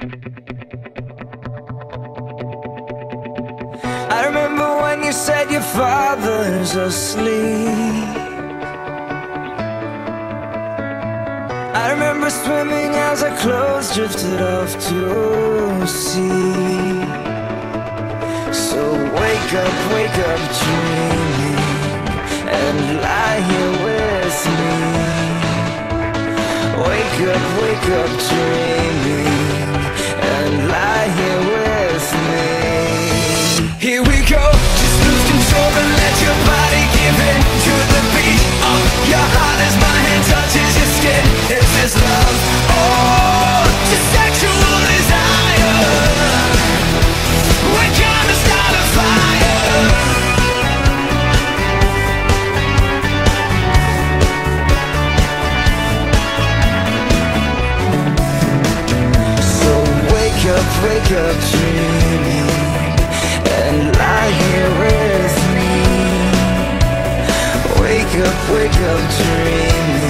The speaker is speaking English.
I remember when you said your father's asleep. I remember swimming as our clothes drifted off to sea. So wake up dreaming, and lie here with me. Wake up dreaming, and lie here with me. Here we go, just lose control and let your body give in to the beat of your heart as my hand touches your skin. Is this love or just sexual desire? We're gonna start a fire. So wake up dreaming, and lie here with me. Wake up dreaming.